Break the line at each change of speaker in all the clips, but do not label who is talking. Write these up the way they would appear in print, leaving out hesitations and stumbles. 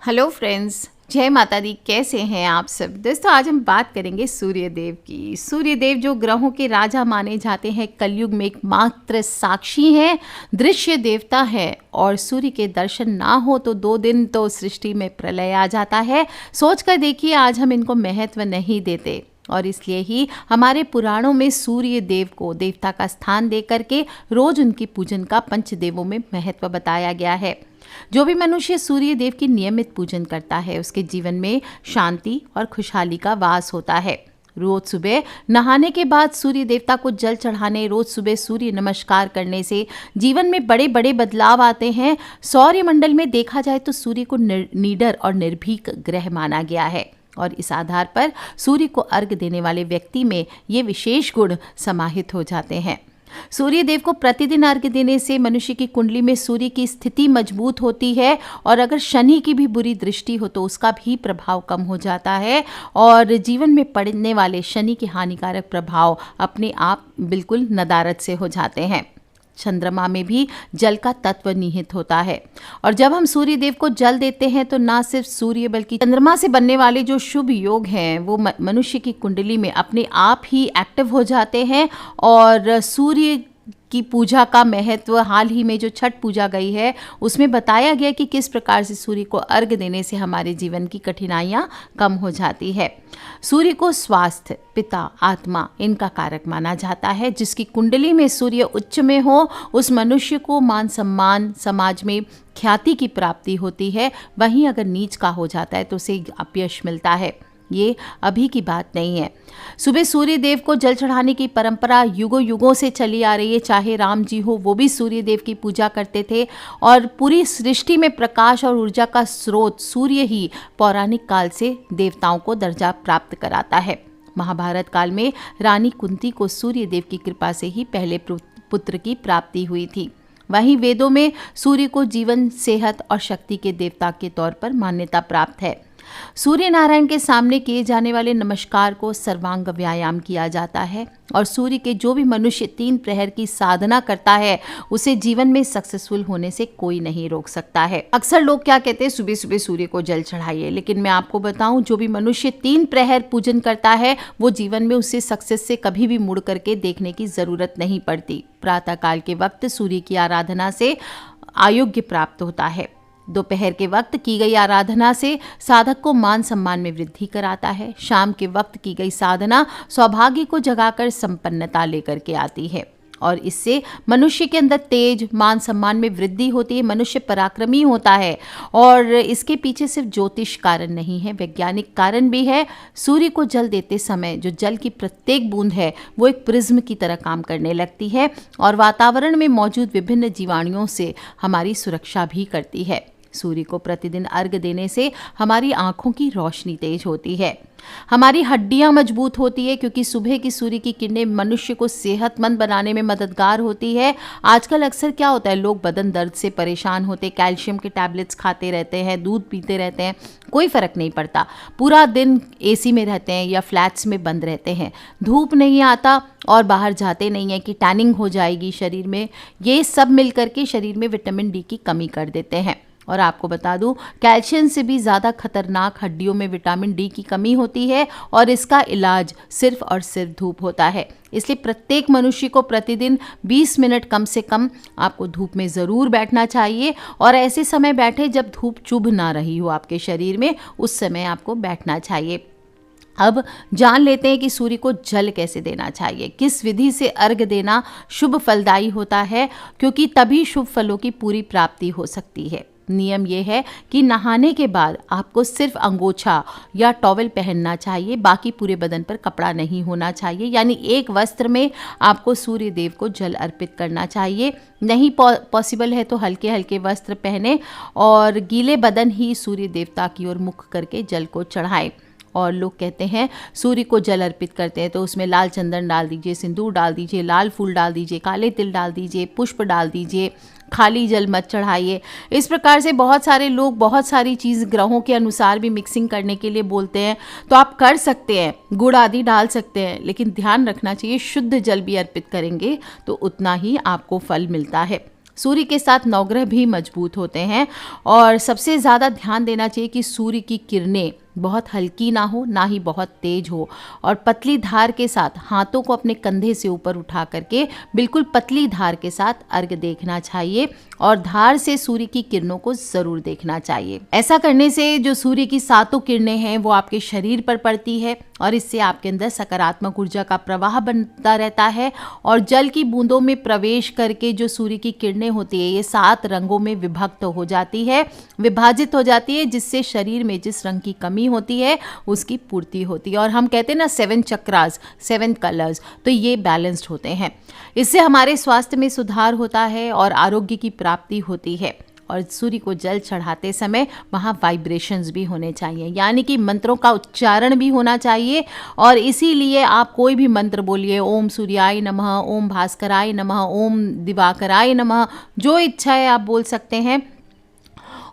Hello friends, जय माता दी। कैसे हैं आप सब दोस्तों? आज हम बात करेंगे सूर्यदेव की। सूर्यदेव जो ग्रहों के राजा माने जाते हैं, कलयुग में एकमात्र साक्षी हैं, दृश्य देवता है। और सूर्य के दर्शन ना हो तो 2 दिन तो सृष्टि में प्रलय आ जाता है। सोच कर देखिए, आज हम इनको महत्व नहीं देते और इसलिए ही हमारे पुराणों में सूर्य देव को देवता का स्थान दे करके रोज उनकी पूजन का पंचदेवों में महत्व बताया गया है। जो भी मनुष्य सूर्य देव की नियमित पूजन करता है, उसके जीवन में शांति और खुशहाली का वास होता है। रोज सुबह नहाने के बाद सूर्य देवता को जल चढ़ाने, रोज सुबह सूर्य नमस्कार करने से जीवन में बड़े बड़े बदलाव आते हैं। सौरमंडल में देखा जाए तो सूर्य को निडर और निर्भीक ग्रह माना गया है और इस आधार पर सूर्य को अर्घ्य देने वाले व्यक्ति में ये विशेष गुण समाहित हो जाते हैं। सूर्य देव को प्रतिदिन अर्घ्य देने से मनुष्य की कुंडली में सूर्य की स्थिति मजबूत होती है और अगर शनि की भी बुरी दृष्टि हो तो उसका भी प्रभाव कम हो जाता है और जीवन में पड़ने वाले शनि के हानिकारक प्रभाव अपने आप बिल्कुल नदारद से हो जाते हैं। चंद्रमा में भी जल का तत्व निहित होता है और जब हम सूर्य देव को जल देते हैं तो ना सिर्फ सूर्य बल्कि चंद्रमा से बनने वाले जो शुभ योग हैं वो मनुष्य की कुंडली में अपने आप ही एक्टिव हो जाते हैं। और सूर्य की पूजा का महत्व, हाल ही में जो छठ पूजा गई है उसमें बताया गया कि किस प्रकार से सूर्य को अर्घ्य देने से हमारे जीवन की कठिनाइयाँ कम हो जाती है। सूर्य को स्वास्थ्य, पिता, आत्मा इनका कारक माना जाता है। जिसकी कुंडली में सूर्य उच्च में हो उस मनुष्य को मान सम्मान, समाज में ख्याति की प्राप्ति होती है। वहीं अगर नीच का हो जाता है तो उसे अपयश मिलता है। ये अभी की बात नहीं है। सुबह सूर्य देव को जल चढ़ाने की परंपरा युगों युगों से चली आ रही है। चाहे राम जी हो, वो भी सूर्य देव की पूजा करते थे और पूरी सृष्टि में प्रकाश और ऊर्जा का स्रोत सूर्य ही पौराणिक काल से देवताओं को दर्जा प्राप्त कराता है। महाभारत काल में रानी कुंती को सूर्य देव की कृपा से ही पहले पुत्र की प्राप्ति हुई थी। वहीं वेदों में सूर्य को जीवन, सेहत और शक्ति के देवता के तौर पर मान्यता प्राप्त है। सूर्य नारायण के सामने किए जाने वाले नमस्कार को सर्वांग व्यायाम किया जाता है और सूर्य के जो भी मनुष्य 3 प्रहर की साधना करता है उसे जीवन में सक्सेसफुल होने से कोई नहीं रोक सकता है। अक्सर लोग क्या कहते हैं, सुबह सुबह सूर्य को जल चढ़ाइए, लेकिन मैं आपको बताऊं, जो भी मनुष्य 3 प्रहर पूजन करता है वो जीवन में उससे सक्सेस से कभी भी मुड़ करके देखने की जरूरत नहीं पड़ती। प्रातः काल के वक्त सूर्य की आराधना से आरोग्य प्राप्त होता है। दोपहर के वक्त की गई आराधना से साधक को मान सम्मान में वृद्धि कराता है। शाम के वक्त की गई साधना सौभाग्य को जगाकर संपन्नता लेकर के आती है और इससे मनुष्य के अंदर तेज, मान सम्मान में वृद्धि होती है। मनुष्य पराक्रमी होता है और इसके पीछे सिर्फ ज्योतिष कारण नहीं है, वैज्ञानिक कारण भी है। सूर्य को जल देते समय जो जल की प्रत्येक बूंद है वो एक प्रिज्म की तरह काम करने लगती है और वातावरण में मौजूद विभिन्न जीवाणुओं से हमारी सुरक्षा भी करती है। सूर्य को प्रतिदिन अर्घ्य देने से हमारी आंखों की रोशनी तेज होती है, हमारी हड्डियां मजबूत होती है क्योंकि सुबह की सूर्य की किरणें मनुष्य को सेहतमंद बनाने में मददगार होती है। आजकल अक्सर क्या होता है, लोग बदन दर्द से परेशान होते, कैल्शियम के टैबलेट्स खाते रहते हैं, दूध पीते रहते हैं, कोई फर्क नहीं पड़ता। पूरा दिन एसी में रहते हैं या फ्लैट्स में बंद रहते हैं, धूप नहीं आता और बाहर जाते नहीं हैं कि टैनिंग हो जाएगी शरीर में। ये सब मिल करके शरीर में विटामिन डी की कमी कर देते हैं। और आपको बता दूं, कैल्शियम से भी ज़्यादा खतरनाक हड्डियों में विटामिन डी की कमी होती है और इसका इलाज सिर्फ और सिर्फ धूप होता है। इसलिए प्रत्येक मनुष्य को प्रतिदिन 20 मिनट कम से कम आपको धूप में ज़रूर बैठना चाहिए और ऐसे समय बैठे जब धूप चुभ ना रही हो आपके शरीर में, उस समय आपको बैठना चाहिए। अब जान लेते हैं कि सूर्य को जल कैसे देना चाहिए, किस विधि से अर्घ्य देना शुभ फलदायी होता है, क्योंकि तभी शुभ फलों की पूरी प्राप्ति हो सकती है। नियम यह है कि नहाने के बाद आपको सिर्फ अंगोछा या टॉवेल पहनना चाहिए, बाकी पूरे बदन पर कपड़ा नहीं होना चाहिए। यानी एक वस्त्र में आपको सूर्य देव को जल अर्पित करना चाहिए। नहीं पॉसिबल है तो हल्के हल्के वस्त्र पहने और गीले बदन ही सूर्य देवता की ओर मुख करके जल को चढ़ाएं। और लोग कहते हैं सूर्य को जल अर्पित करते हैं तो उसमें लाल चंदन डाल दीजिए, सिंदूर डाल दीजिए, लाल फूल डाल दीजिए, काले तिल डाल दीजिए, पुष्प डाल दीजिए, खाली जल मत चढ़ाइए। इस प्रकार से बहुत सारे लोग बहुत सारी चीज़ ग्रहों के अनुसार भी मिक्सिंग करने के लिए बोलते हैं, तो आप कर सकते हैं, गुड़ आदि डाल सकते हैं, लेकिन ध्यान रखना चाहिए शुद्ध जल भी अर्पित करेंगे तो उतना ही आपको फल मिलता है। सूर्य के साथ नवग्रह भी मजबूत होते हैं। और सबसे ज़्यादा ध्यान देना चाहिए कि सूर्य की किरणें बहुत हल्की ना हो, ना ही बहुत तेज हो, और पतली धार के साथ हाथों को अपने कंधे से ऊपर उठा करके बिल्कुल पतली धार के साथ अर्घ्य देखना चाहिए, और धार से सूर्य की किरणों को ज़रूर देखना चाहिए। ऐसा करने से जो सूर्य की सातों किरणें हैं वो आपके शरीर पर पड़ती है, और इससे आपके अंदर सकारात्मक ऊर्जा का प्रवाह बनता रहता है। और जल की बूंदों में प्रवेश करके जो सूर्य की किरणें होती है ये 7 रंगों में विभक्त हो जाती है, विभाजित हो जाती है, जिससे शरीर में जिस रंग की कमी होती है उसकी पूर्ति होती है। और हम कहते हैं ना 7 चक्रास, 7 कलर्स, तो ये बैलेंस्ड होते हैं। इससे हमारे स्वास्थ्य में सुधार होता है और आरोग्य की प्राप्ति होती है। और सूर्य को जल चढ़ाते समय वहाँ वाइब्रेशंस भी होने चाहिए, यानी कि मंत्रों का उच्चारण भी होना चाहिए। और इसीलिए आप कोई भी मंत्र बोलिए, ओम सूर्याय नमः, ओम भास्कराय नमः, ओम दिवाकराय नमः, जो इच्छा है आप बोल सकते हैं।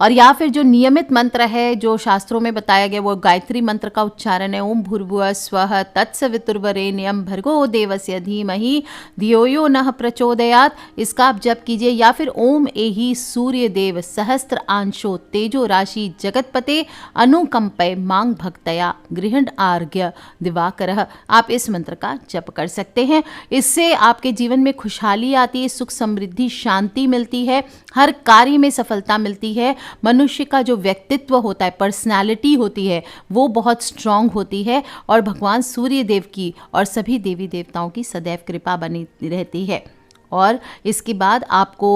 और या फिर जो नियमित मंत्र है जो शास्त्रों में बताया गया वो गायत्री मंत्र का उच्चारण है, ओम भूर्भुवः स्वः तत्सवितुर्वरेण्यं भर्गो देवस्य धीमहि धियो यो नः प्रचोदयात्, इसका आप जप कीजिए। या फिर ओम एहि सूर्य देव सहस्त्र आंशो तेजो राशि जगतपते अनुकंपय मांग भक्तया गृहण आर्घ्य दिवाकरः, आप इस मंत्र का जप कर सकते हैं। इससे आपके जीवन में खुशहाली आती है, सुख समृद्धि शांति मिलती है, हर कार्य में सफलता मिलती है। मनुष्य का जो व्यक्तित्व होता है, पर्सनालिटी होती है, वो बहुत स्ट्रांग होती है, और भगवान सूर्य देव की और सभी देवी देवताओं की सदैव कृपा बनी रहती है। और इसके बाद आपको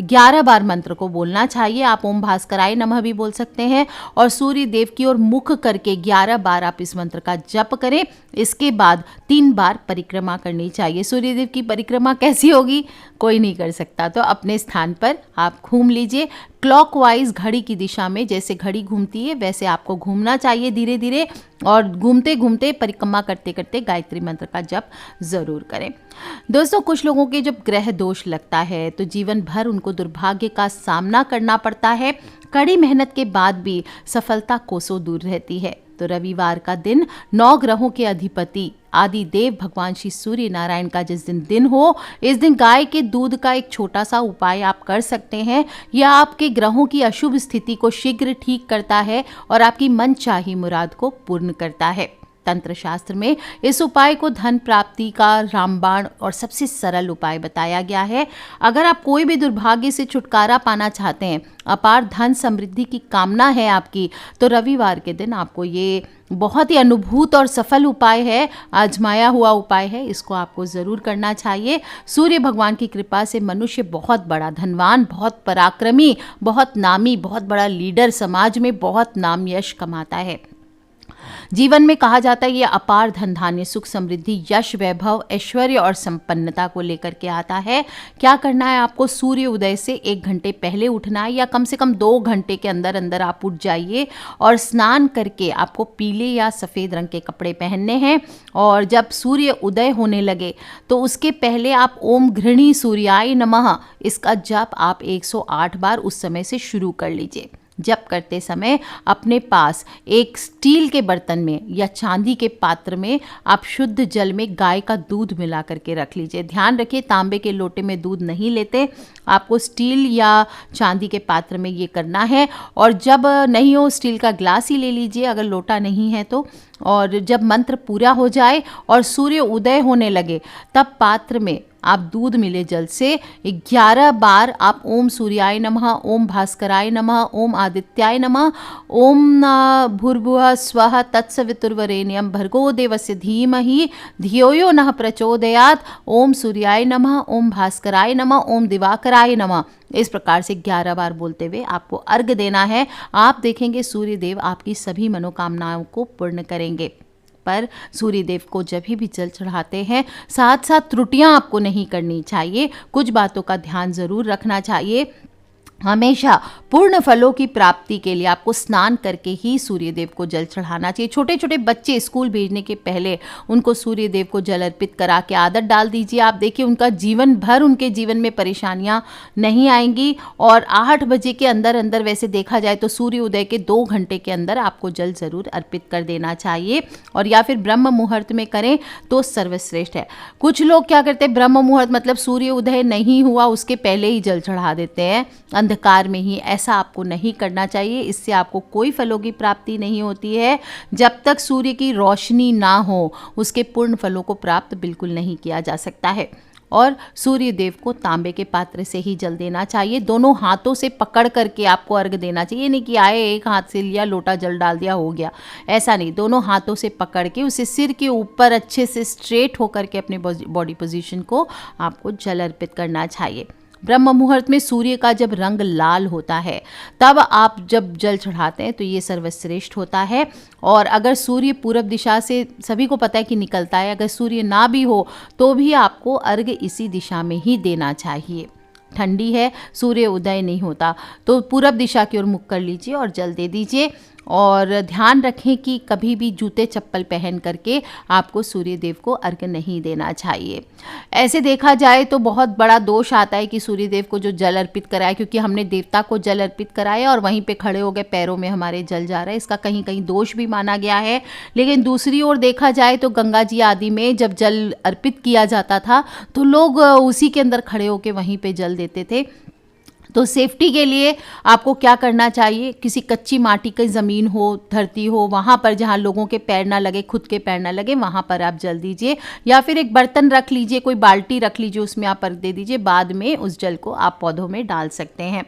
11 बार मंत्र को बोलना चाहिए। आप ओम भास्कराय नमः भी बोल सकते हैं, और सूर्य देव की ओर मुख करके 11 बार आप इस मंत्र का जप करें। इसके बाद 3 बार परिक्रमा करनी चाहिए। सूर्य देव की परिक्रमा कैसी होगी, कोई नहीं कर सकता, तो अपने स्थान पर आप घूम लीजिए क्लॉकवाइज, घड़ी की दिशा में। जैसे घड़ी घूमती है वैसे आपको घूमना चाहिए धीरे धीरे, और घूमते घूमते परिक्रमा करते करते गायत्री मंत्र का जप ज़रूर करें। दोस्तों, कुछ लोगों के जब ग्रह दोष लगता है तो जीवन भर उनको दुर्भाग्य का सामना करना पड़ता है। कड़ी मेहनत के बाद भी सफलता कोसों दूर रहती है। तो रविवार का दिन 9 ग्रहों के अधिपति आदि देव भगवान श्री सूर्य नारायण का जिस दिन हो, इस दिन गाय के दूध का एक छोटा सा उपाय आप कर सकते हैं। यह आपके ग्रहों की अशुभ स्थिति को शीघ्र ठीक करता है और आपकी मनचाही मुराद को पूर्ण करता है। तंत्र शास्त्र में इस उपाय को धन प्राप्ति का रामबाण और सबसे सरल उपाय बताया गया है। अगर आप कोई भी दुर्भाग्य से छुटकारा पाना चाहते हैं, अपार धन समृद्धि की कामना है आपकी, तो रविवार के दिन आपको ये बहुत ही अनुभूत और सफल उपाय है, आजमाया हुआ उपाय है, इसको आपको ज़रूर करना चाहिए। सूर्य भगवान की कृपा से मनुष्य बहुत बड़ा धनवान, बहुत पराक्रमी, बहुत नामी, बहुत बड़ा लीडर, समाज में बहुत नाम यश कमाता है। जीवन में कहा जाता है ये अपार धन धान्य, सुख समृद्धि, यश, वैभव, ऐश्वर्य और संपन्नता को लेकर के आता है। क्या करना है आपको, सूर्य उदय से 1 घंटे पहले उठना है, या कम से कम 2 घंटे के अंदर अंदर आप उठ जाइए, और स्नान करके आपको पीले या सफ़ेद रंग के कपड़े पहनने हैं। और जब सूर्य उदय होने लगे तो उसके पहले आप ओम घृणी सूर्याय नमः, इसका जप आप 108 बार उस समय से शुरू कर लीजिए। जप करते समय अपने पास एक स्टील के बर्तन में या चांदी के पात्र में आप शुद्ध जल में गाय का दूध मिला करके रख लीजिए। ध्यान रखिए, तांबे के लोटे में दूध नहीं लेते, आपको स्टील या चांदी के पात्र में ये करना है। और जब नहीं हो स्टील का ग्लास ही ले लीजिए अगर लोटा नहीं है तो। और जब मंत्र पूरा हो जाए और सूर्य उदय होने लगे तब पात्र में आप दूध मिले जल से 11 बार आप ओम सूर्याय नमः, ओम भास्कराय नमः, ओम आदित्याय नमः, ओम भूर्भुवः स्वः तत्सवितुर्वरेण्यं भर्गो देवस्य धीमहि धियो यो नः प्रचोदयात्, ओम सूर्याय नमः, ओम भास्कराय नमः, ओम दिवाकराय नमः, इस प्रकार से 11 बार बोलते हुए आपको अर्घ देना है। आप देखेंगे सूर्य देव आपकी सभी मनोकामनाओं को पूर्ण करेंगे। पर सूर्य देव को जब भी जल चढ़ाते हैं साथ साथ त्रुटियां आपको नहीं करनी चाहिए, कुछ बातों का ध्यान जरूर रखना चाहिए। हमेशा पूर्ण फलों की प्राप्ति के लिए आपको स्नान करके ही सूर्यदेव को जल चढ़ाना चाहिए। छोटे छोटे बच्चे स्कूल भेजने के पहले उनको सूर्यदेव को जल अर्पित करा के आदत डाल दीजिए। आप देखिए उनका जीवन भर, उनके जीवन में परेशानियां नहीं आएंगी। और 8 बजे के अंदर अंदर वैसे देखा जाए तो सूर्य उदय के 2 घंटे के अंदर आपको जल जरूर अर्पित कर देना चाहिए, और या फिर ब्रह्म मुहूर्त में करें तो सर्वश्रेष्ठ है। कुछ लोग क्या करते हैं, ब्रह्म मुहूर्त मतलब सूर्य उदय नहीं हुआ उसके पहले ही जल चढ़ा देते हैं अंधकार में ही। ऐसा आपको नहीं करना चाहिए, इससे आपको कोई फलों की प्राप्ति नहीं होती है। जब तक सूर्य की रोशनी ना हो उसके पूर्ण फलों को प्राप्त बिल्कुल नहीं किया जा सकता है। और सूर्य देव को तांबे के पात्र से ही जल देना चाहिए। दोनों हाथों से पकड़ करके आपको अर्घ देना चाहिए, नहीं कि आए एक हाथ से लिया लोटा जल डाल दिया हो गया, ऐसा नहीं। दोनों हाथों से पकड़ के उसे सिर के ऊपर अच्छे से स्ट्रेट होकर के अपने बॉडी पोजीशन को आपको जल अर्पित करना चाहिए। ब्रह्म मुहूर्त में सूर्य का जब रंग लाल होता है तब आप जब जल चढ़ाते हैं तो ये सर्वश्रेष्ठ होता है। और अगर सूर्य पूरब दिशा से, सभी को पता है कि निकलता है, अगर सूर्य ना भी हो तो भी आपको अर्घ इसी दिशा में ही देना चाहिए। ठंडी है, सूर्य उदय नहीं होता तो पूरब दिशा की ओर मुख कर लीजिए और जल दे दीजिए। और ध्यान रखें कि कभी भी जूते चप्पल पहन करके आपको सूर्य देव को अर्घ नहीं देना चाहिए। ऐसे देखा जाए तो बहुत बड़ा दोष आता है कि सूर्य देव को जो जल अर्पित कराया, क्योंकि हमने देवता को जल अर्पित कराया और वहीं पे खड़े हो गए, पैरों में हमारे जल जा रहा है, इसका कहीं कहीं दोष भी माना गया है। लेकिन दूसरी ओर देखा जाए तो गंगा जी आदि में जब जल अर्पित किया जाता था तो लोग उसी के अंदर खड़े होकर वहीं पे जल देते थे। तो सेफ्टी के लिए आपको क्या करना चाहिए, किसी कच्ची माटी की ज़मीन हो, धरती हो, वहाँ पर जहाँ लोगों के पैर ना लगे, खुद के पैर ना लगे, वहाँ पर आप जल दीजिए। या फिर एक बर्तन रख लीजिए, कोई बाल्टी रख लीजिए, उसमें आप अर्घ दे दीजिए। बाद में उस जल को आप पौधों में डाल सकते हैं।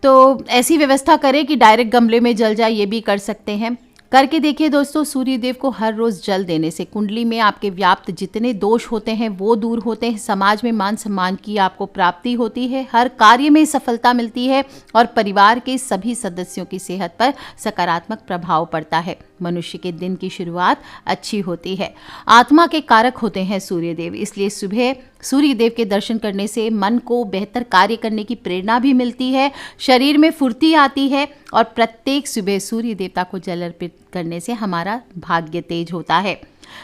तो ऐसी व्यवस्था करें कि डायरेक्ट गमले में जल जाए, ये भी कर सकते हैं। करके देखिए दोस्तों, सूर्य देव को हर रोज जल देने से कुंडली में आपके व्याप्त जितने दोष होते हैं वो दूर होते हैं, समाज में मान सम्मान की आपको प्राप्ति होती है, हर कार्य में सफलता मिलती है और परिवार के सभी सदस्यों की सेहत पर सकारात्मक प्रभाव पड़ता है। मनुष्य के दिन की शुरुआत अच्छी होती है। आत्मा के कारक होते हैं सूर्य देव, इसलिए सुबह सूर्य देव के दर्शन करने से मन को बेहतर कार्य करने की प्रेरणा भी मिलती है, शरीर में फुर्ती आती है और प्रत्येक सुबह सूर्य देवता को जल अर्पित करने से हमारा भाग्य तेज होता है।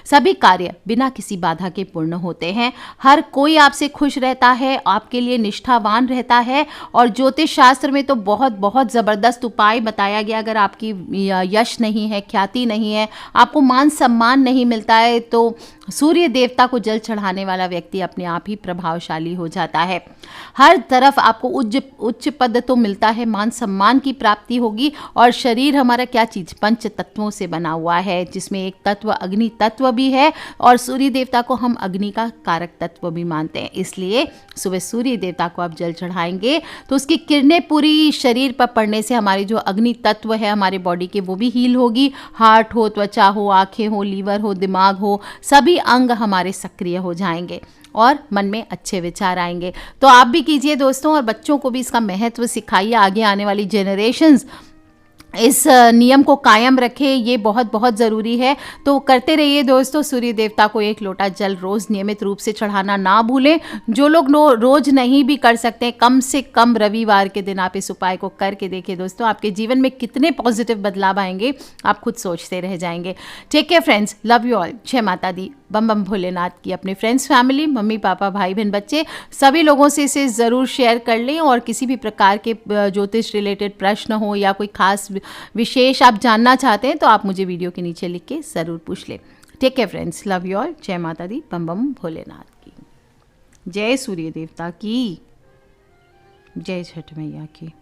सभी कार्य बिना किसी बाधा के पूर्ण होते हैं, हर कोई आपसे खुश रहता है, आपके लिए निष्ठावान रहता है। और ज्योतिष शास्त्र में तो बहुत बहुत ज़बरदस्त उपाय बताया गया, अगर आपकी यश नहीं है, ख्याति नहीं है, आपको मान सम्मान नहीं मिलता है तो सूर्य देवता को जल चढ़ाने वाला व्यक्ति अपने आप ही प्रभावशाली हो जाता है। हर तरफ आपको उच्च पद तो मिलता है, मान सम्मान की प्राप्ति होगी। और शरीर हमारा क्या चीज़, पंच तत्वों से बना हुआ है, जिसमें एक तत्व अग्नि तत्व भी है और सूर्य देवता को हम अग्नि का कारक तत्व भी मानते हैं। इसलिए सुबह सूर्य देवता को आप जल चढ़ाएंगे तो उसकी किरणें पूरी शरीर पर पड़ने से हमारे जो अग्नि तत्व है हमारे बॉडी के, वो भी हील होगी। हार्ट हो, त्वचा हो, आंखें हो, लीवर हो, दिमाग हो, सभी अंग हमारे सक्रिय हो जाएंगे और मन में अच्छे विचार आएंगे। तो आप भी कीजिए दोस्तों, और बच्चों को भी इसका महत्व सिखाइए। आगे आने वाली जनरेशन्स इस नियम को कायम रखें, ये बहुत बहुत ज़रूरी है। तो करते रहिए दोस्तों। सूर्य देवता को 1 लोटा जल रोज़ नियमित रूप से चढ़ाना ना भूलें। जो लोग रोज़ नहीं भी कर सकते, कम से कम रविवार के दिन आप इस उपाय को करके देखिए दोस्तों, आपके जीवन में कितने पॉजिटिव बदलाव आएंगे आप खुद सोचते रह जाएंगे। Take care friends, love you all, जय माता दी, बम बम भोलेनाथ की। अपने फ्रेंड्स, फैमिली, मम्मी पापा, भाई बहन, बच्चे, सभी लोगों से इसे ज़रूर शेयर कर लें। और किसी भी प्रकार के ज्योतिष रिलेटेड प्रश्न हो या कोई खास विशेष आप जानना चाहते हैं तो आप मुझे वीडियो के नीचे लिख के ज़रूर पूछ लें। Take care friends, love you all, जय माता दी, बम बम भोलेनाथ की, जय सूर्य देवता की, जय छठ मैया की।